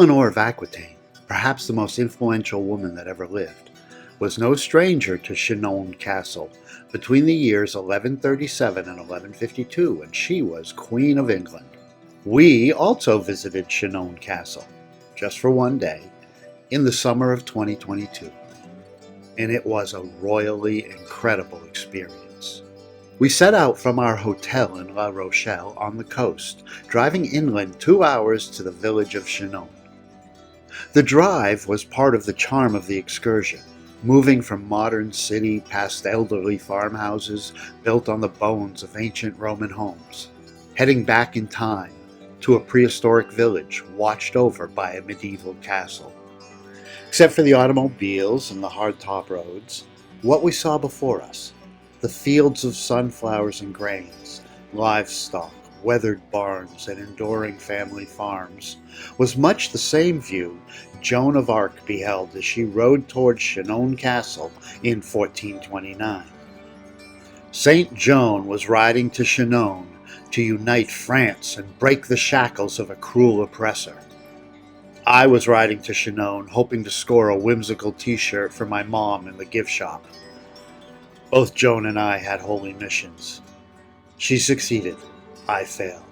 Eleanor of Aquitaine, perhaps the most influential woman that ever lived, was no stranger to Chinon Castle between the years 1137 and 1152, and she was Queen of England. We also visited Chinon Castle, just for one day, in the summer of 2022, and it was a royally incredible experience. We set out from our hotel in La Rochelle on the coast, driving inland 2 hours to the village of Chinon. The drive was part of the charm of the excursion, moving from modern city past elderly farmhouses built on the bones of ancient Roman homes, heading back in time to a prehistoric village watched over by a medieval castle. Except for the automobiles and the hardtop roads, what we saw before us, the fields of sunflowers and grains, livestock, weathered barns, and enduring family farms, was much the same view Joan of Arc beheld as she rode towards Chinon Castle in 1429. Saint Joan was riding to Chinon to unite France and break the shackles of a cruel oppressor. I was riding to Chinon hoping to score a whimsical t-shirt for my mom in the gift shop. Both Joan and I had holy missions. She succeeded. I failed.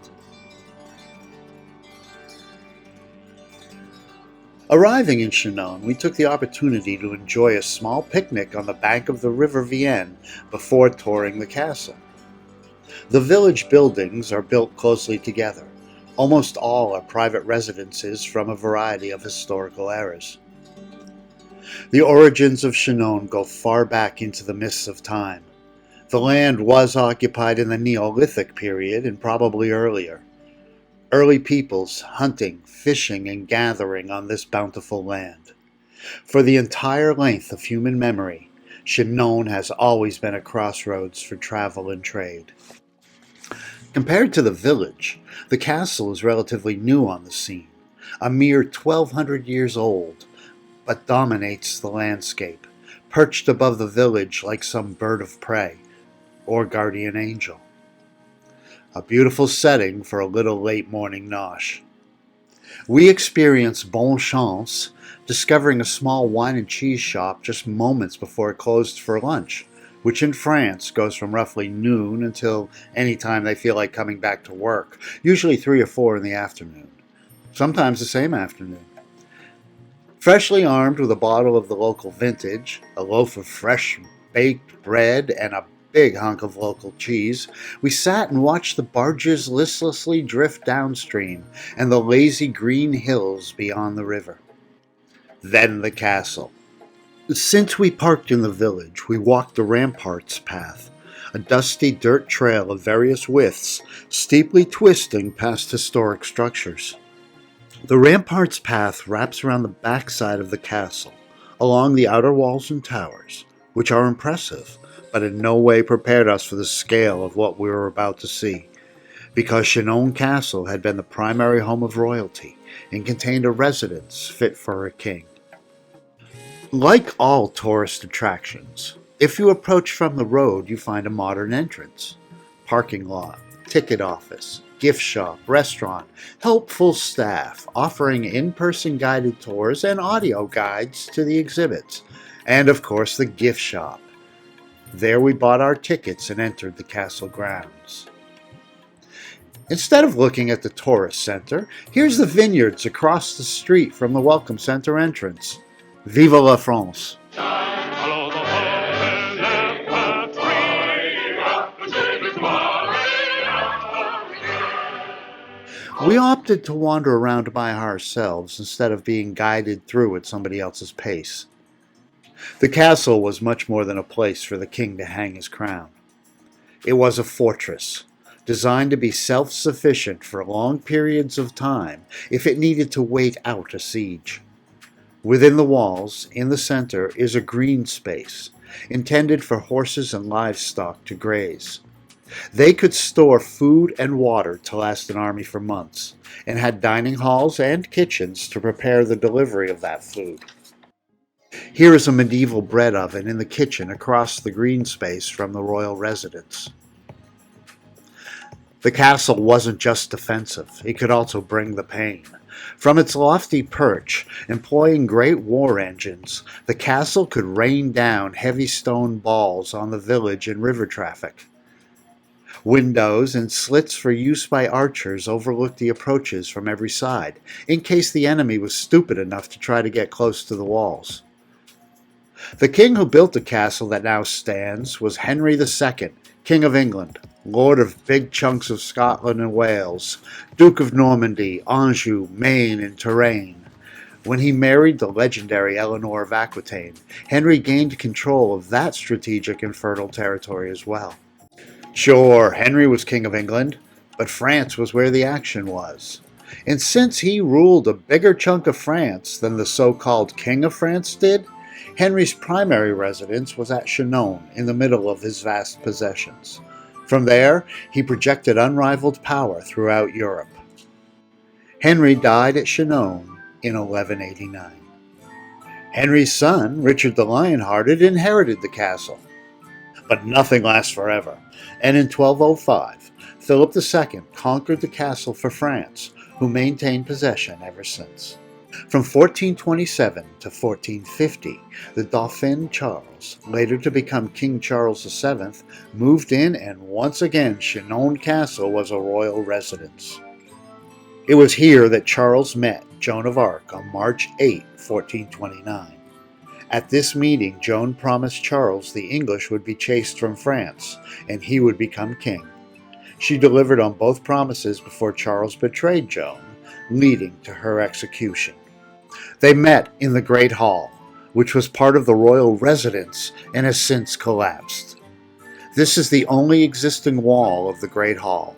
Arriving in Chinon, we took the opportunity to enjoy a small picnic on the bank of the River Vienne before touring the castle. The village buildings are built closely together. Almost all are private residences from a variety of historical eras. The origins of Chinon go far back into the mists of time. The land was occupied in the Neolithic period and probably earlier. Early peoples hunting, fishing, and gathering on this bountiful land. For the entire length of human memory, Chinon has always been a crossroads for travel and trade. Compared to the village, the castle is relatively new on the scene, a mere 1,200 years old, but dominates the landscape, perched above the village like some bird of prey or guardian angel. A beautiful setting for a little late morning nosh. We experienced bon chance discovering a small wine and cheese shop just moments before it closed for lunch, which in France goes from roughly noon until any time they feel like coming back to work, usually 3 or 4 in the afternoon, sometimes the same afternoon. Freshly armed with a bottle of the local vintage, a loaf of fresh baked bread, and a big hunk of local cheese, we sat and watched the barges listlessly drift downstream and the lazy green hills beyond the river. Then the castle. Since we parked in the village, we walked the ramparts path, a dusty dirt trail of various widths, steeply twisting past historic structures. The ramparts path wraps around the backside of the castle, along the outer walls and towers, which are impressive, but in no way prepared us for the scale of what we were about to see, because Chinon Castle had been the primary home of royalty and contained a residence fit for a king. Like all tourist attractions, if you approach from the road, you find a modern entrance, parking lot, ticket office, gift shop, restaurant, helpful staff offering in-person guided tours and audio guides to the exhibits, and of course the gift shop. There we bought our tickets and entered the castle grounds. Instead of looking at the tourist center, here's the vineyards across the street from the Welcome Center entrance. Vive la France! We opted to wander around by ourselves instead of being guided through at somebody else's pace. The castle was much more than a place for the king to hang his crown. It was a fortress, designed to be self-sufficient for long periods of time if it needed to wait out a siege. Within the walls, in the center, is a green space, intended for horses and livestock to graze. They could store food and water to last an army for months, and had dining halls and kitchens to prepare the delivery of that food. Here is a medieval bread oven in the kitchen across the green space from the royal residence. The castle wasn't just defensive, it could also bring the pain. From its lofty perch, employing great war engines, the castle could rain down heavy stone balls on the village and river traffic. Windows and slits for use by archers overlooked the approaches from every side, in case the enemy was stupid enough to try to get close to the walls. The king who built the castle that now stands was Henry II, King of England, Lord of big chunks of Scotland and Wales, Duke of Normandy, Anjou, Maine, and Touraine. When he married the legendary Eleanor of Aquitaine, Henry gained control of that strategic and fertile territory as well. Sure, Henry was King of England, but France was where the action was. And since he ruled a bigger chunk of France than the so-called King of France did, Henry's primary residence was at Chinon, in the middle of his vast possessions. From there, he projected unrivaled power throughout Europe. Henry died at Chinon in 1189. Henry's son, Richard the Lionhearted, inherited the castle. But nothing lasts forever, and in 1205, Philip II conquered the castle for France, who maintained possession ever since. From 1427 to 1450, the Dauphin Charles, later to become King Charles VII, moved in, and once again Chinon Castle was a royal residence. It was here that Charles met Joan of Arc on March 8, 1429. At this meeting, Joan promised Charles the English would be chased from France, and he would become king. She delivered on both promises before Charles betrayed Joan, leading to her execution. They met in the Great Hall, which was part of the royal residence and has since collapsed. This is the only existing wall of the Great Hall.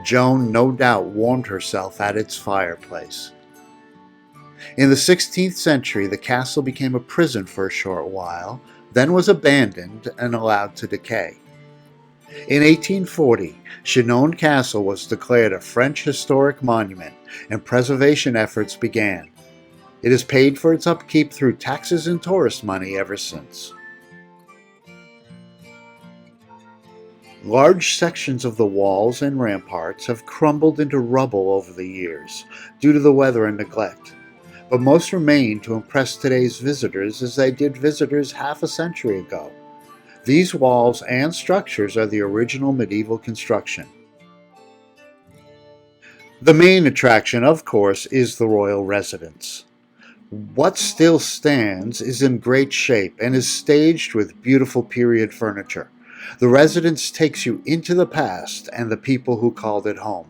Joan no doubt warmed herself at its fireplace. In the 16th century, the castle became a prison for a short while, then was abandoned and allowed to decay. In 1840, Chinon Castle was declared a French historic monument, and preservation efforts began. It has paid for its upkeep through taxes and tourist money ever since. Large sections of the walls and ramparts have crumbled into rubble over the years due to the weather and neglect, but most remain to impress today's visitors as they did visitors half a century ago. These walls and structures are the original medieval construction. The main attraction, of course, is the royal residence. What still stands is in great shape and is staged with beautiful period furniture. The residence takes you into the past and the people who called it home.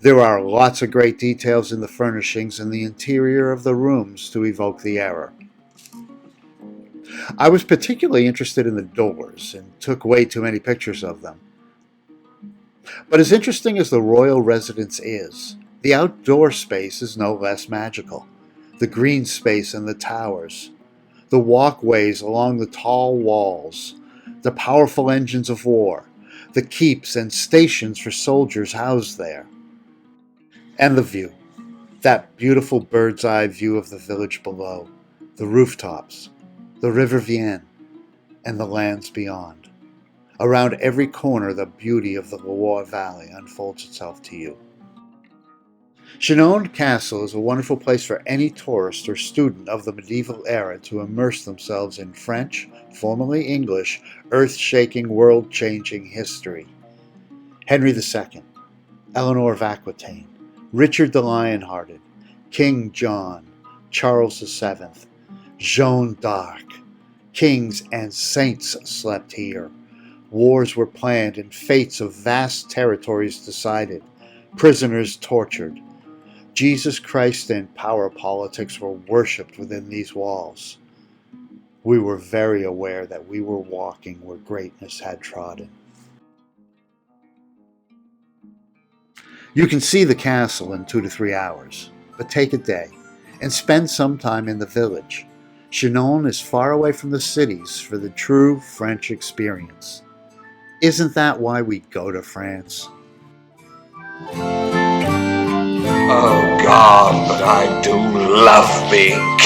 There are lots of great details in the furnishings and the interior of the rooms to evoke the era. I was particularly interested in the doors and took way too many pictures of them. But as interesting as the royal residence is, the outdoor space is no less magical. The green space and the towers, the walkways along the tall walls, the powerful engines of war, the keeps and stations for soldiers housed there. And the view, that beautiful bird's eye view of the village below, the rooftops, the River Vienne, and the lands beyond. Around every corner, the beauty of the Loire Valley unfolds itself to you. Chinon Castle is a wonderful place for any tourist or student of the medieval era to immerse themselves in French, formerly English, earth-shaking, world-changing history. Henry II, Eleanor of Aquitaine, Richard the Lionhearted, King John, Charles VII, Jeanne d'Arc. Kings and saints slept here. Wars were planned and fates of vast territories decided. Prisoners tortured. Jesus Christ and power politics were worshipped within these walls. We were very aware that we were walking where greatness had trodden. You can see the castle in 2 to 3 hours, but take a day and spend some time in the village. Chinon is far away from the cities for the true French experience. Isn't that why we go to France? Oh God, but I do love being